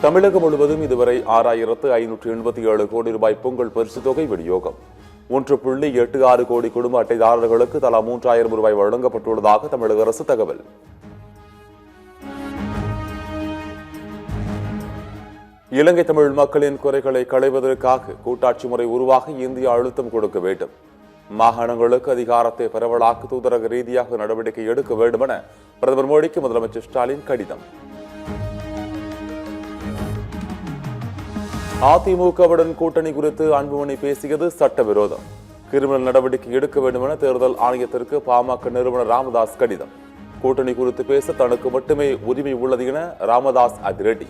தமிழகம் முழுவதும் இதுவரை 6,587 கோடி ரூபாய் பொங்கல் பரிசு தொகை விநியோகம். 1.86 கோடி குடும்ப அட்டைதாரர்களுக்கு தலா 3,000 ரூபாய் வழங்கப்பட்டுள்ளதாக தமிழக அரசு தகவல். இலங்கை தமிழ் மக்களின் குறைகளை களைவதற்காக கூட்டாட்சி முறை உருவாக இந்தியா அழுத்தம் கொடுக்க வேண்டும். மாகாணங்களுக்கு அதிகாரத்தை பரவலாக்க தூதரக ரீதியாக நடவடிக்கை எடுக்க வேண்டும் என பிரதமர் மோடிக்கு முதலமைச்சர் ஸ்டாலின் கடிதம். அதிமுகவுடன் கூட்டணி குறித்து அன்புமணி பேசியது சட்டவிரோதம். கிரிமினல் நடவடிக்கை எடுக்க வேண்டும் என தேர்தல் ஆணையத்திற்கு பாமக நிறுவனர் ராமதாஸ் கடிதம். கூட்டணி குறித்து பேச தனக்கு மட்டுமே உரிமை உள்ளது என ராமதாஸ் அதிரடி.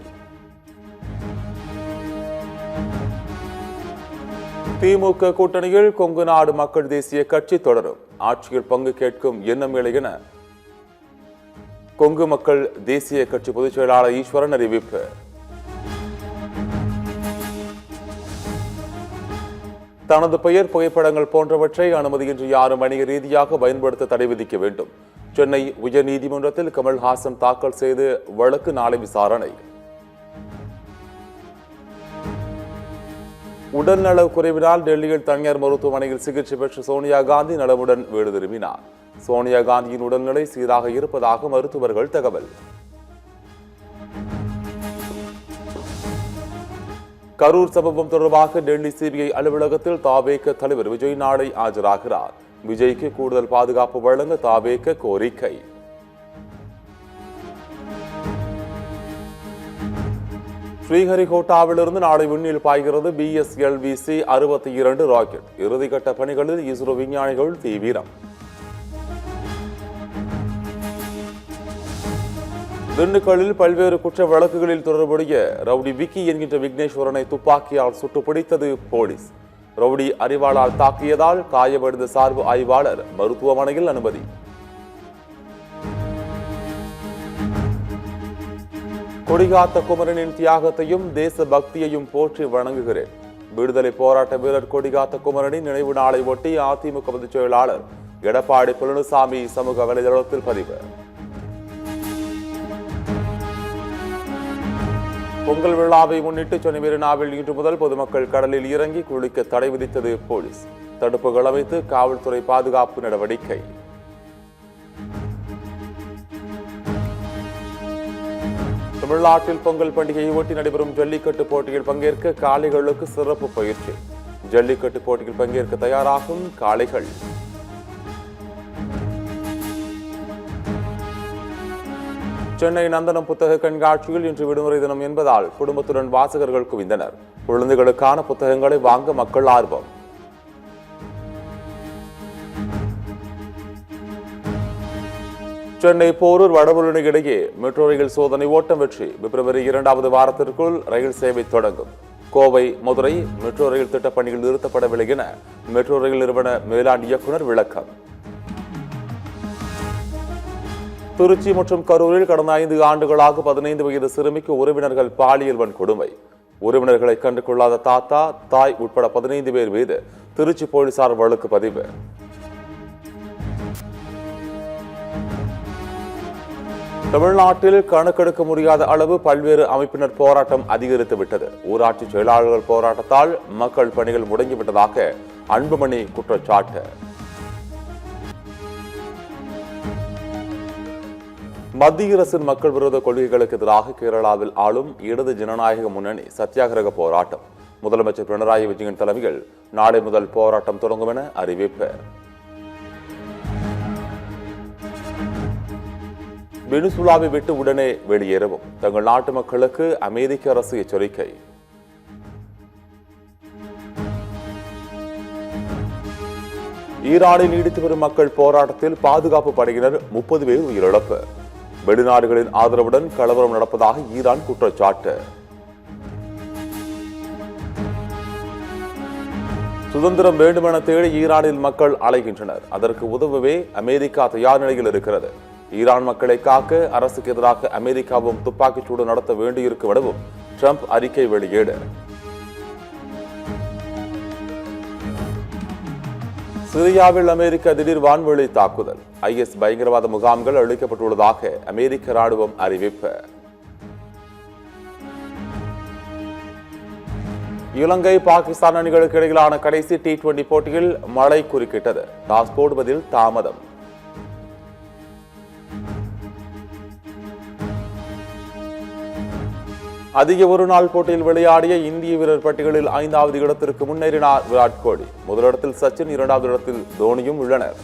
திமுக கூட்டணியில் கொங்கு நாடு மக்கள் தேசிய கட்சி தொடரும். ஆட்சியில் பங்கு கேட்கும் எண்ணம் இல்லை என கொங்கு மக்கள் தேசிய கட்சி பொதுச் செயலாளர் ஈஸ்வரன் அறிவிப்பு. தனது பெயர் புகைப்படங்கள் போன்றவற்றை அனுமதியின்றி யாரும் வணிக ரீதியாக பயன்படுத்த தடை விதிக்க வேண்டும். சென்னை உயர்நீதிமன்றத்தில் கமல்ஹாசன் தாக்கல் செய்த வழக்கு நாளை விசாரணை. உடல்நல குறைவினால் டெல்லியில் தனியார் மருத்துவமனையில் சிகிச்சை பெற்ற சோனியா காந்தி நலமுடன் வீடு திரும்பினார். சோனியா காந்தியின் உடல்நிலை சீராக இருப்பதாக மருத்துவர்கள் தகவல். கரூர் சம்பவம் தொடர்பாக டெல்லி சிபிஐ அலுவலகத்தில் தாவேக தலைவர் விஜய் நாளை ஆஜராகிறார். விஜய்க்கு கூடுதல் பாதுகாப்பு வழங்க தாவேக கோரிக்கை. ஸ்ரீஹரிகோட்டாவிலிருந்து நாளை விண்ணில் பாய்கிறது BSLV-C-62 ராக்கெட். இறுதிக்கட்ட பணிகளில் இஸ்ரோ விஞ்ஞானிகள் தீவிரம். திண்டுக்கல்லில் பல்வேறு குற்ற வழக்குகளில் தொடர்புடைய ரவுடி விக்கி என்கின்ற விக்னேஸ்வரனை துப்பாக்கியால் சுட்டு பிடித்தது போலீஸ். ரவுடி அறிவாளால் தாக்கியதால் காயமடைந்த சார்பு ஆய்வாளர் மருத்துவமனையில் அனுமதி. கொடிகாத்த குமரனின் தியாகத்தையும் தேச பக்தியையும் போற்றி வணங்குகிறேன். விடுதலை போராட்ட வீரர் கொடிகாத்த குமரனின் நினைவு நாளை ஒட்டி அதிமுக பொதுச் செயலாளர் எடப்பாடி பழனிசாமி சமூக வலைதளத்தில் பதிவு. பொங்கல் விழாவை முன்னிட்டு சென்னை மெரினாவில் இன்று முதல் பொதுமக்கள் கடலில் இறங்கி குளிக்க தடை விதித்தது போலீஸ். தடுப்புகள் அமைத்து காவல்துறை பாதுகாப்பு நடவடிக்கை. தமிழ்நாட்டில் பொங்கல் பண்டிகையை ஒட்டி நடைபெறும் ஜல்லிக்கட்டு போட்டியில் பங்கேற்க காளைகளுக்கு சிறப்பு பயிற்சி. ஜல்லிக்கட்டு போட்டியில் பங்கேற்க தயாராகும் காளைகள். சென்னை நந்தனம் புத்தக கண்காட்சியில் இன்று விடுமுறை தினம் என்பதால் குடும்பத்துடன் வாசகர்கள் குவிந்தனர். குழந்தைகளுக்கான புத்தகங்களை வாங்க மக்கள் ஆர்வம். சென்னை போரூர் வடபழனி இடையே மெட்ரோ ரயில் சோதனை ஓட்டம் வெற்றி. பிப்ரவரி 2வது வாரத்திற்குள் ரயில் சேவை தொடங்கும். கோவை மதுரை மெட்ரோ ரயில் திட்டப் பணிகள் நிறுத்தப்படவில்லை என மெட்ரோ ரயில் நிறுவன மேலாண் இயக்குநர் விளக்கம். திருச்சி மற்றும் கரூரில் கடந்த 5 ஆண்டுகளாக 15 வயது சிறுமிக்கு உறவினர்கள் பாலியல் வன்கொடுமை. உறவினர்களை கண்டு கொள்ளாத தாத்தா தாய் உட்பட 15 பேர் மீது திருச்சி போலீசார் வழக்கு பதிவு. தமிழ்நாட்டில் கணக்கெடுக்க முடியாத அளவு பல்வேறு அமைப்பினர் போராட்டம் அதிகரித்துவிட்டது. ஊராட்சி செயலாளர்கள் போராட்டத்தால் மக்கள் பணிகள் முடங்கிவிட்டதாக அன்புமணி குற்றச்சாட்டு. மத்திய அரசின் மக்கள் விரோத கொள்கைகளுக்கு எதிராக கேரளாவில் ஆளும் இடது ஜனநாயக முன்னணி சத்தியாகிரக போராட்டம். முதலமைச்சர் பினராயி விஜயன் தலைமையில் நாளை முதல் போராட்டம் தொடங்கும் என அறிவிப்பு. வெனிசுலாவை விட்டு உடனே வெளியேறவும் தங்கள் நாட்டு மக்களுக்கு அமெரிக்க அரசு எச்சரிக்கை. ஈரானில் நீடித்து வரும் மக்கள் போராட்டத்தில் பாதுகாப்பு படையினர் 30 பேர் உயிரிழப்பு. வெளிநாடுகளின் ஆதரவுடன் கலவரம் நடப்பதாக ஈரான் குற்றச்சாட்டு. சுதந்திரம் வேண்டுமென தேடி ஈரானில் மக்கள் அலைகின்றனர். அதற்கு உதவவே அமெரிக்கா தயார் நிலையில் இருக்கிறது. ஈரான் மக்களை காக்க அரசுக்கு எதிராக அமெரிக்காவும் துப்பாக்கிச்சூடு நடத்த வேண்டியிருக்கும் எனவும் ட்ரம்ப் அறிக்கை வெளியீடு. சிரியாவில் அமெரிக்க திடீர் வான்வெளி தாக்குதல். IS பயங்கரவாத முகாம்கள் அழிக்கப்பட்டுள்ளதாக அமெரிக்க ராணுவம் அறிவிப்பு. இலங்கை பாகிஸ்தான் அணிகளுக்கு இடையிலான கடைசி T20 போட்டியில் மழை குறுக்கிட்டது. டாஸ் போடுவதில் தாமதம். அதிக ஒருநாள் போட்டியில் விளையாடிய இந்திய வீரர் பட்டியலில் 5வது இடத்திற்கு முன்னேறினார் விராட் கோலி. முதலிடத்தில் சச்சின், 2வது இடத்தில் தோனியும் உள்ளனர்.